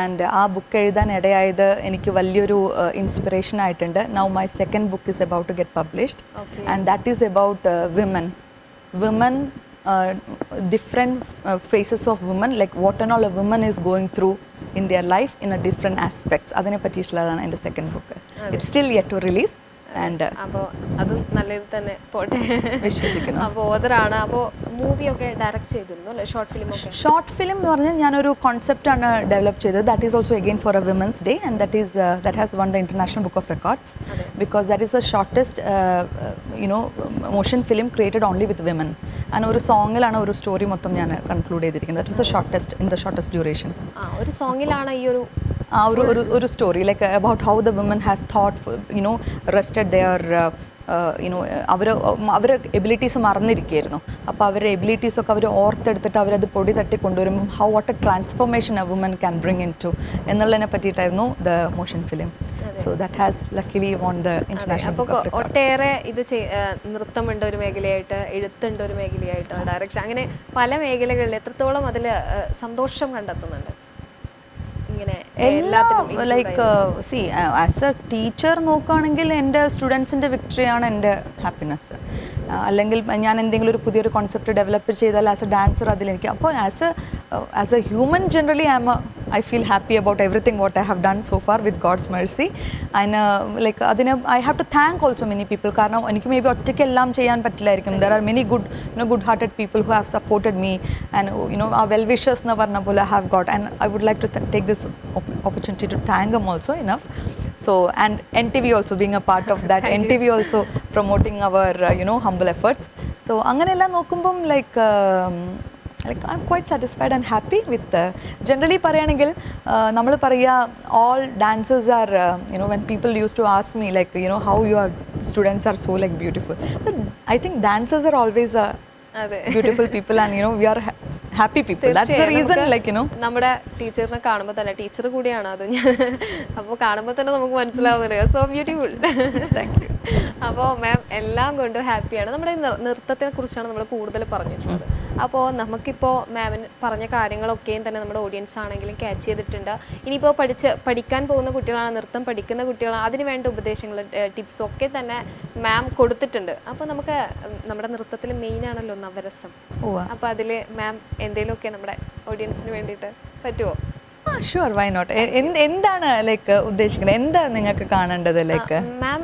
ആൻഡ് ആ ബുക്ക് എഴുതാൻ ഇടയായത് എനിക്ക് വലിയൊരു ഇൻസ്പിറേഷൻ ആയിട്ടുണ്ട്. Now my second book is about to get published and that is about women different phases of women, like what and all a woman is going through in their life in a different aspects. അതിനെ പറ്റിയിട്ടുള്ളതാണ് എൻ്റെ second book. It's still yet to release. And അപ്പോൾ അത് നല്ലത് തന്നെ പോട്ടെ വിശ്വസിക്കുന്നു. അപ്പോൾ ഓദറാണ്. അപ്പോൾ മൂവിയൊക്കെ ഡയറക്റ്റ് ചെയ്തിരുന്നു അല്ലേ? ഷോർട്ട് ഫിലിം എന്ന് പറഞ്ഞാൽ ഞാനൊരു കോൺസെപ്റ്റാണ് ഡെവലപ്പ് ചെയ്തത്. That is also again for a women's day and that has won the international book of records because that is the shortest motion film created only with women. അങ്ങനെ ഒരു സോങ്ങിലാണ് ഒരു story മൊത്തം ഞാൻ കൺക്ലൂഡ് ചെയ്തിരിക്കുന്നത്. That is the shortest in the shortest duration. ഒരു സോങ്ങിലാണ് ഈ ഒരു story like about how the women has thought, rested their അവർ എബിലിറ്റീസ് മറന്നിരിക്കുകയായിരുന്നു. അപ്പോൾ അവരുടെ എബിലിറ്റീസൊക്കെ അവർ ഓർത്തെടുത്തിട്ട് അവരത് പൊടി തട്ടി കൊണ്ടുവരുമ്പം how what a transformation a woman can bring into എന്നുള്ളതിനെ പറ്റിയിട്ടായിരുന്നു the motion film. So that has luckily won the international book of records. ഒട്ടേറെ ഇത് നൃത്തമുണ്ട് ഒരു മേഖലയായിട്ട്, എഴുത്തുണ്ട് ഒരു മേഖലയായിട്ട്, ഡയറക്ഷൻ, അങ്ങനെ പല മേഖലകളിൽ എത്രത്തോളം അതിൽ സന്തോഷം കണ്ടെത്തുന്നുണ്ട്? എല്ലാം ലൈക്ക് ആസ് എ ടീച്ചർ നോക്കുകയാണെങ്കിൽ എൻ്റെ സ്റ്റുഡൻസിൻ്റെ വിക്ടറിയാണ് എൻ്റെ ഹാപ്പിനെസ്. അല്ലെങ്കിൽ ഞാൻ എന്തെങ്കിലും ഒരു പുതിയൊരു കോൺസെപ്റ്റ് ഡെവലപ്പ് ചെയ്താൽ ആസ് എ ഡാൻസർ അതിലെനിക്ക്, അപ്പോൾ as A human generally I feel happy about everything what I have done so far with God's mercy. And like adine I have to thank also many people കാരണം എനിക്ക് may be ഒറ്റയ്ക്ക് എല്ലാം ചെയ്യാൻ പറ്റില്ലായിരിക്കും. There are many good hearted people who have supported me and our well wishers എന്ന് പറഞ്ഞ പോലെ I have got, and I would like to take this opportunity to thank them also enough. So and NTV also being a part of that. NTV also promoting our humble efforts. So അങ്ങനെയെല്ലാം നോക്കുമ്പം like I'm quite satisfied and happy with generally പറയുകയാണെങ്കിൽ നമ്മൾ പറയുക all dancers are when people used to ask me like how your students are so like beautiful, but I think dancers are always beautiful people and we are happy people. That's the reason like നമ്മുടെ ടീച്ചറിനെ കാണുമ്പോൾ തന്നെ, teacher കൂടിയാണ് അത് ഞാൻ, അപ്പോൾ കാണുമ്പോൾ തന്നെ നമുക്ക് മനസ്സിലാവുന്നില്ല സോ ബ്യൂട്ടിഫുൾ. Thank you. അപ്പോൾ മാം എല്ലാം കൊണ്ടും ഹാപ്പിയാണ്. നമ്മുടെ നൃത്തത്തെ കുറിച്ചാണ് നമ്മൾ കൂടുതൽ പറഞ്ഞിട്ടുള്ളത്. അപ്പോൾ നമുക്കിപ്പോൾ മാമിന് പറഞ്ഞ കാര്യങ്ങളൊക്കെയും തന്നെ നമ്മുടെ ഓഡിയൻസ് ആണെങ്കിലും ക്യാച്ച് ചെയ്തിട്ടുണ്ട്. ഇനിയിപ്പോൾ പഠിക്കാൻ പോകുന്ന കുട്ടികളാണ്, നൃത്തം പഠിക്കുന്ന കുട്ടികളാണ്, അതിന് വേണ്ട ഉപദേശങ്ങൾ, ടിപ്സും ഒക്കെ തന്നെ മാം കൊടുത്തിട്ടുണ്ട്. അപ്പോൾ നമുക്ക് നമ്മുടെ നൃത്തത്തിൽ മെയിൻ ആണല്ലോ നവരസം. അപ്പോൾ അതിൽ മാം എന്തെങ്കിലുമൊക്കെ നമ്മുടെ ഓഡിയൻസിന് വേണ്ടിയിട്ട് പറ്റുമോ? Sure, why not. എന്താണ് ലൈക്ക് ഉദ്ദേശിക്കുന്നത്, എന്താണ് നിങ്ങൾക്ക് കാണേണ്ടത്? ലൈക്ക് മാം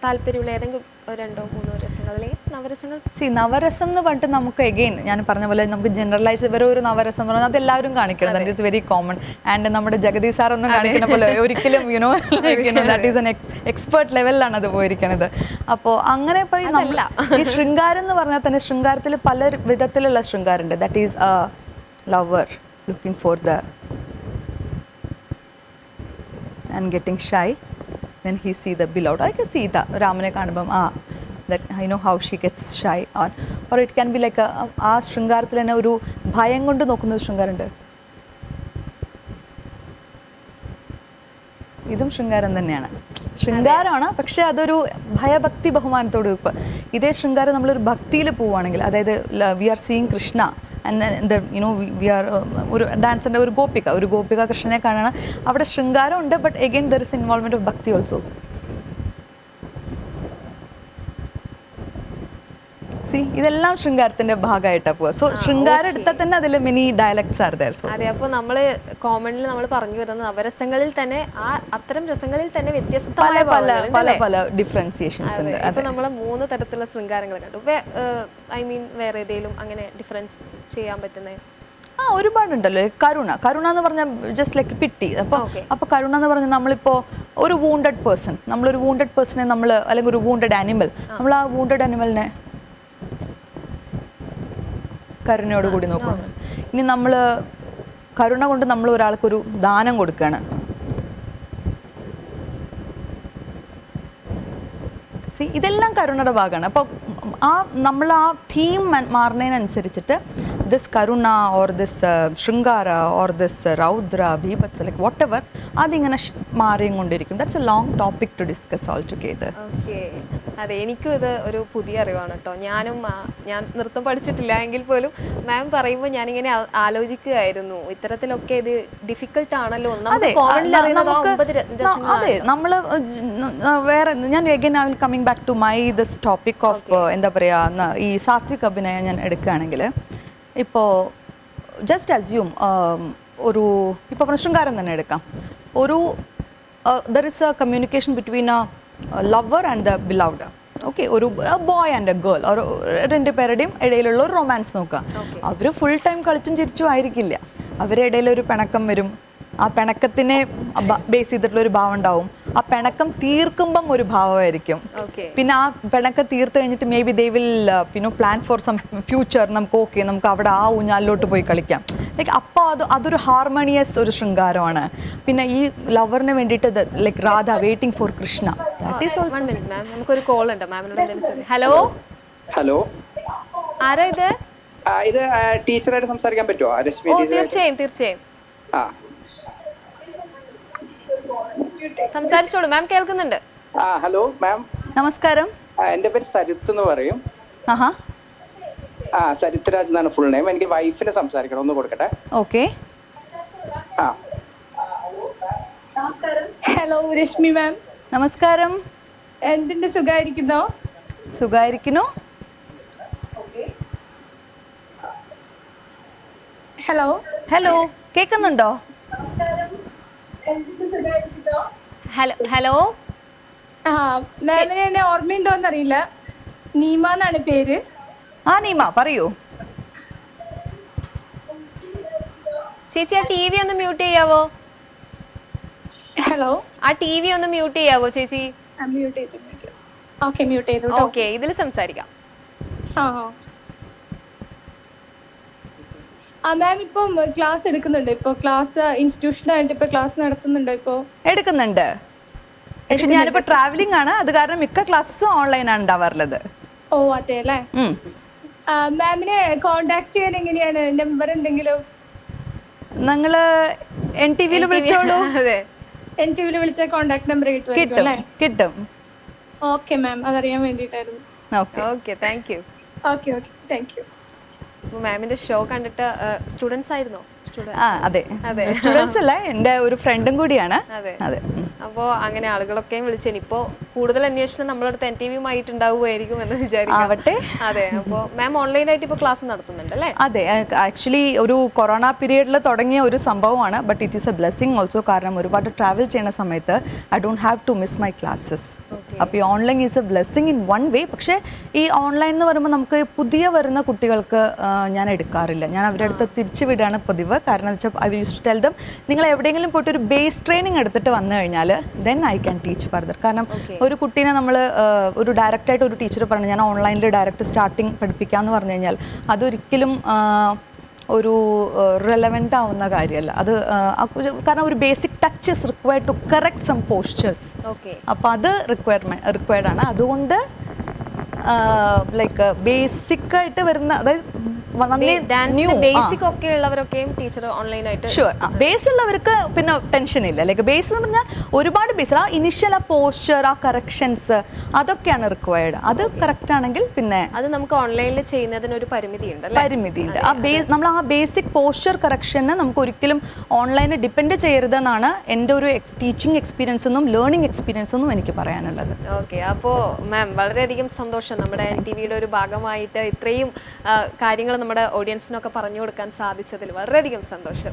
താല്പര്യമുള്ള ഏതെങ്കിലും 2-3 രസങ്ങൾ അല്ലെങ്കിൽ നവരസങ്ങൾ? നവരസം എന്ന് പറഞ്ഞിട്ട് നമുക്ക് എഗെയിൻ ഞാൻ പറഞ്ഞ പോലെ നമുക്ക് ജനറലൈസ് വേറെ ഒരു നവരസം എന്ന് പറഞ്ഞാൽ അത് എല്ലാവരും കാണിക്കണം. That is very common. And നമ്മുടെ ജഗതി സാർ ഒന്നും കാണിക്കുന്ന പോലെ ഒരിക്കലും ദാറ്റ് ഈസ് എൻ എക്സ്പേർട്ട് ലെവലിലാണ് അത് പോയിരിക്കുന്നത്. അപ്പോൾ അങ്ങനെ പറയും ഈ ശൃംഗാരം എന്ന് പറഞ്ഞാൽ തന്നെ ശൃംഗാരത്തിൽ പല വിധത്തിലുള്ള ശൃംഗാരമുണ്ട്. That is a lover looking for the and getting shy when he see the beloved. I can see the Ramane കാണുമ്പം that I know how she gets shy, or it can be like ആ ശൃംഗാരത്തിൽ തന്നെ ഒരു ഭയം കൊണ്ട് നോക്കുന്ന ശൃംഗാരമുണ്ട്. ഇതും ശൃംഗാരം തന്നെയാണ്. ശൃംഗാരമാണ്, പക്ഷെ അതൊരു ഭയഭക്തി ബഹുമാനത്തോട്. ഇപ്പം ഇതേ ശൃംഗാരം നമ്മളൊരു ഭക്തിയിൽ പോവുകയാണെങ്കിൽ, അതായത് we are seeing Krishna and we are ഒരു ഡാൻസിൻ്റെ ഒരു ഗോപിക കൃഷ്ണനെ കാണുകയാണ്, അവിടെ ശൃംഗാരം ഉണ്ട്, but again there is involvement of bhakti also. ഇതെല്ലാം ശൃംഗാരത്തിന്റെ ഭാഗമായിട്ടാ പോവാ. സോ ശൃംഗാരം എടുത്താൽ തന്നെ അതിൽ many dialects are there. So അതെ, അപ്പോൾ നമ്മള് കോമൺലി നമ്മൾ പറഞ്ഞു വരുന്നത് നവരസങ്ങളിൽ തന്നെ അത്തരം രസങ്ങളിൽ തന്നെ വ്യത്യസ്തമായ പല ഡിഫറൻസിയേഷൻസ് ഉണ്ട്. അപ്പൊ നമ്മള് 3 തരത്തിലുള്ള ശൃംഗാരങ്ങൾ കണ്ടു. ഐ മീൻ വേറെ ഏതെങ്കിലും അങ്ങനെ ഡിഫറൻസ് ചെയ്യാൻ പറ്റുന്നേ? ഒരുപാടുണ്ടല്ലോ. കരുണ എന്ന് പറഞ്ഞാൽ ജസ്റ്റ് ലൈക്ക് പിറ്റി. അപ്പൊ കരുണ എന്ന് പറഞ്ഞാൽ നമ്മളിപ്പോ ഒരു വൂണ്ടഡ് പേഴ്സൺ, നമ്മളൊരു വൂണ്ടഡ് പേഴ്സണെ നമ്മൾ, അല്ലെങ്കിൽ ഒരു വൂണ്ടഡ് ആനിമൽ, നമ്മൾ ആ വൂണ്ടഡ് ആനിമലിനെ കരുണയോട് കൂടി നോക്കണം. ഇനി നമ്മൾ കരുണ കൊണ്ട് നമ്മൾ ഒരാൾക്കൊരു ദാനം കൊടുക്കുകയാണ്. ഇതെല്ലാം കരുണയുടെ ഭാഗമാണ്. അപ്പോൾ നമ്മൾ ആ തീം മാറുന്നതിനനുസരിച്ചിട്ട് this karuna or this shringara or this raudra bibhatsa like whatever, അതിങ്ങനെ മാറിയും കൊണ്ടിരിക്കും. That's a long topic to discuss all together. Okay, അതെ, എനിക്കും ഇത് ഒരു പുതിയ അറിവാണ് കേട്ടോ. ഞാൻ നൃത്തം പഠിച്ചിട്ടില്ല എങ്കിൽ പോലും മാം പറയുമ്പോൾ ഞാനിങ്ങനെ ആലോചിക്കുകയായിരുന്നു, ഇത്തരത്തിലൊക്കെ ഇത് ഡിഫിക്കൽട്ട് ആണല്ലോ. അതെ, നമ്മൾ വേറെ, ഞാൻ again I will coming back to my this topic of എന്താ പറയുക, ഈ സാത്വിക് അഭിനയം ഞാൻ എടുക്കുകയാണെങ്കിൽ, ഇപ്പോൾ ജസ്റ്റ് അസ്യൂം ഒരു ഇപ്പോൾ ശൃംഗാരം തന്നെ എടുക്കാം. ഒരു there is A communication between A lover and the beloved. Okay, ഒരു ബോയ് ആൻഡ് എ ഗേൾ, ഒരു 2 പേരുടെയും ഇടയിലുള്ള ഒരു റൊമാൻസ് നോക്കുക. അവർ ഫുൾ ടൈം കളിച്ചും ചിരിച്ചും ആയിരിക്കില്ല, അവരുടെ ഇടയിൽ ഒരു പിണക്കം വരും. ആ പിണക്കത്തിനെ ബേസ് ചെയ്തിട്ടുള്ള ഒരു ഭാവം ഉണ്ടാവും. ആ പിണക്കം തീർക്കുമ്പം ഒരു ഭാവമായിരിക്കും. പിന്നെ ആ പിണക്കം തീർത്ത് കഴിഞ്ഞിട്ട് maybe they will plan for some future. നമുക്ക് അവിടെ ആ ഊഞ്ഞാലിലോട്ട് പോയി കളിക്കാം. ലൈക്ക് അപ്പോൾ അതൊരു ഹാർമോണിയസ് ഒരു ശൃംഗാരമാണ്. പിന്നെ ഈ ലവറിന് വേണ്ടിയിട്ട് like Radha waiting for Krishna. നമുക്കൊരു കോൾ ഉണ്ട് മാമിനോട്. ഹലോ ഹലോ, ആരാ ഇത്? ഇത് ടീച്ചറായിട്ട് സംസാരിക്കാൻ പറ്റുമോ? രശ്മി? തീർച്ചയായും. സംസാരിച്ചോളൂ മാം, കേൾക്കുന്നുണ്ട്. ഹലോ മാം, നമസ്കാരം. എന്റെ പേര് സരിത്ത് എന്ന് പറയും. സരിത്ത് രാജ് എന്നാണ് ഫുൾ നെയിം. എനിക്ക് വൈഫിനെ സംസാരിക്കണം, ഒന്ന് കൊടുക്കട്ടെ. ഓക്കെ. ഹലോ രശ്മി മാം. നമസ്കാരം. എന്തിന്റെ സുഖായിരിക്കുന്നോ? ഹലോ, കേൾക്കുന്നുണ്ടോ? ഹലോ. മാമിനെ എന്നെ ഓർമ്മയുണ്ടോന്ന് അറിയില്ല. നീമ എന്നാണ് പേര്. നീമ പറയൂ. ചേച്ചി, ആ ടി വി ഒന്ന് മ്യൂട്ട് ചെയ്യാവോ? ഹലോ, ആ ടി വി ഒന്ന് മ്യൂട്ട് ചെയ്യാവോ ചേച്ചി? ഓക്കെ, ഇതിൽ സംസാരിക്കാം. മാം ഇപ്പം ക്ലാസ് എടുക്കുന്നുണ്ട്. ഇപ്പൊ ക്ലാസ് ഇൻസ്റ്റിറ്റ്യൂഷനായിട്ട് ഇപ്പൊ ക്ലാസ് നടത്തുന്നുണ്ടോ? ഇപ്പൊ എടുക്കുന്നുണ്ട്. പക്ഷെ ഞാനിപ്പോ ട്രാവലിംഗ് ആണ്, അത് കാരണം മിക്ക ക്ലാസ്സും ഓൺലൈൻ ആണ് ഉണ്ടാവാറുള്ളത്. ഓ അതെ അല്ലേ. മാമിനെ കോണ്ടാക്ട് ചെയ്യാൻ എങ്ങനെയാണ്? നമ്പർ എന്തെങ്കിലും? നിങ്ങള് NTV-യിൽ വിളിച്ചോളൂ. NTV-യിൽ വിളിച്ച കോണ്ടാക്ട് നമ്പർ കിട്ടും. ഓക്കെ മാം, അതറിയാൻ വേണ്ടിട്ടായിരുന്നു. Okay, thank you. Okay, thank you. മാമിന്റെ ഷോ കണ്ടിട്ട് സ്റ്റുഡൻസ് ആയിരുന്നോ? അതെ, സ്റ്റുഡൻസ് അല്ല, എന്റെ ഒരു ഫ്രണ്ടും കൂടിയാണ്. അതെ. അപ്പോ അങ്ങനെ ആളുകളൊക്കെ വിളിച്ചേനി. ഇപ്പോ കൂടുതൽ അന്വേഷണം നമ്മളടുത്ത് NTV-യുമായിട്ട് ഉണ്ടാവുമായിരിക്കും എന്ന് വിചാരിക്കാം. അതെ, അപ്പോ മാം ഓൺലൈനായിട്ട് ഇപ്പൊ ക്ലാസ് നടത്തുന്നുണ്ട് അല്ലേ? അതെ, ആക്ച്വലി ഒരു കൊറോണ പീരീഡിൽ തുടങ്ങിയ ഒരു സംഭവമാണ്. But it is a blessing also. കാരണം ഒരുപാട് ട്രാവൽ ചെയ്യുന്ന സമയത്ത് I don't have to miss my classes. അപ്പോൾ ഈ online is a blessing in one way. പക്ഷേ ഈ ഓൺലൈൻ എന്ന് പറയുമ്പോൾ നമുക്ക് പുതിയ വരുന്ന കുട്ടികൾക്ക് ഞാൻ എടുക്കാറില്ല. ഞാൻ അവരുടെ അടുത്ത് തിരിച്ചു വിടാണ് പതിവ്. കാരണം എന്ന് വെച്ചാൽ I use to tell them, നിങ്ങൾ എവിടെയെങ്കിലും പോയിട്ട് ഒരു ബേസ് ട്രെയിനിങ് എടുത്തിട്ട് വന്നു കഴിഞ്ഞാൽ then I can teach further. കാരണം ഒരു കുട്ടീനെ നമ്മൾ ഒരു ഡയറക്റ്റായിട്ട് ഒരു ടീച്ചർ പറഞ്ഞു ഞാൻ ഓൺലൈനിൽ ഡയറക്റ്റ് സ്റ്റാർട്ടിങ് പഠിപ്പിക്കാമെന്ന് പറഞ്ഞു കഴിഞ്ഞാൽ അതൊരിക്കലും ഒരു റെലവെൻ്റ് ആവുന്ന കാര്യമല്ല. അത് കാരണം ഒരു basic touch is required to correct some postures. അപ്പോൾ അത് റിക്വയർഡ് ആണ്. അതുകൊണ്ട് ലൈക്ക് ബേസിക്കായിട്ട് വരുന്ന, അതായത് ബേസിക് ഒക്കെ ഉള്ളവരൊക്കെയും ടീച്ചർ ഓൺലൈനായിട്ട് ഷുവർ ബേസ് ഉള്ളവർക്ക് പിന്നെ ടെൻഷൻ ഇല്ല. ലൈക്ക് ബേസ് എന്ന് പറഞ്ഞാൽ ഒരുപാട് ബേസ് ആ ഇനിഷ്യൽ ആ പോസ്ചർ ആ കറക്ഷൻസ് അതൊക്കെയാണ് റിക്വയർഡ്. അത് കറക്റ്റ് ആണെങ്കിൽ പിന്നെ അത് നമുക്ക് ഓൺലൈനിൽ ചെയ്യുന്നതിന് ഒരു പരിമിതിയുണ്ട്. ആ നമ്മൾ ആ ബേസിക് പോസ്ചർ കറക്ഷന് നമുക്ക് ഒരിക്കലും ഓൺലൈനിൽ ഡിപ്പെൻഡ് ചെയ്യരുതെന്നാണ് എൻ്റെ ഒരു ടീച്ചിങ് എക്സ്പീരിയൻസ് എന്നും ലേണിംഗ് എക്സ്പീരിയൻസ് എന്നും എനിക്ക് പറയാനുള്ളത്. ഓക്കെ, അപ്പോൾ മാം വളരെയധികം സന്തോഷം നമ്മുടെ NTVയുടെ ഒരു ഭാഗമായിട്ട് ഇത്രയും കാര്യങ്ങൾ നമ്മുടെ ഓഡിയൻസിനൊക്കെ പറഞ്ഞു കൊടുക്കാൻ സാധിച്ചതിൽ വളരെയധികം സന്തോഷം.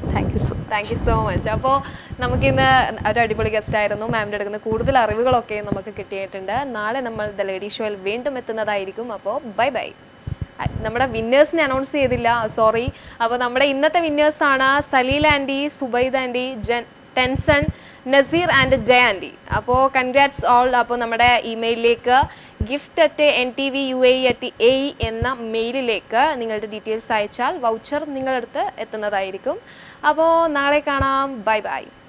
Thank you so much. അപ്പോൾ നമുക്കിന്ന് ഒരു അടിപൊളി ഗസ്റ്റ് ആയിരുന്നു. മാമിൻ്റെ അടുക്കുന്ന കൂടുതൽ അറിവുകളൊക്കെ നമുക്ക് കിട്ടിയിട്ടുണ്ട്. നാളെ നമ്മൾ ദ ലേഡി ഷോയിൽ വീണ്ടും എത്തുന്നതായിരിക്കും. അപ്പോൾ ബൈ ബൈ. നമ്മുടെ വിന്നേഴ്സിനെ അനൗൺസ് ചെയ്തില്ല, സോറി. അപ്പോൾ നമ്മുടെ ഇന്നത്തെ വിന്നേഴ്സാണ് സലീൽ ആൻറ്റി, സുബൈദ് ആൻറ്റി, ടെൻസൺ, നസീർ ആൻഡ് ജയ ആൻറ്റി. അപ്പോൾ കൺഗ്രാറ്റ്സ് ഓൾ. അപ്പോൾ നമ്മുടെ ഇമെയിലിലേക്ക് gift@ntvuae.ae എന്ന മെയിലിലേക്ക് നിങ്ങളുടെ ഡീറ്റെയിൽസ് അയച്ചാൽ വൗച്ചർ നിങ്ങളുടെ അടുത്ത് എത്തുന്നതായിരിക്കും. അപ്പോൾ നാളെ കാണാം. Bye bye.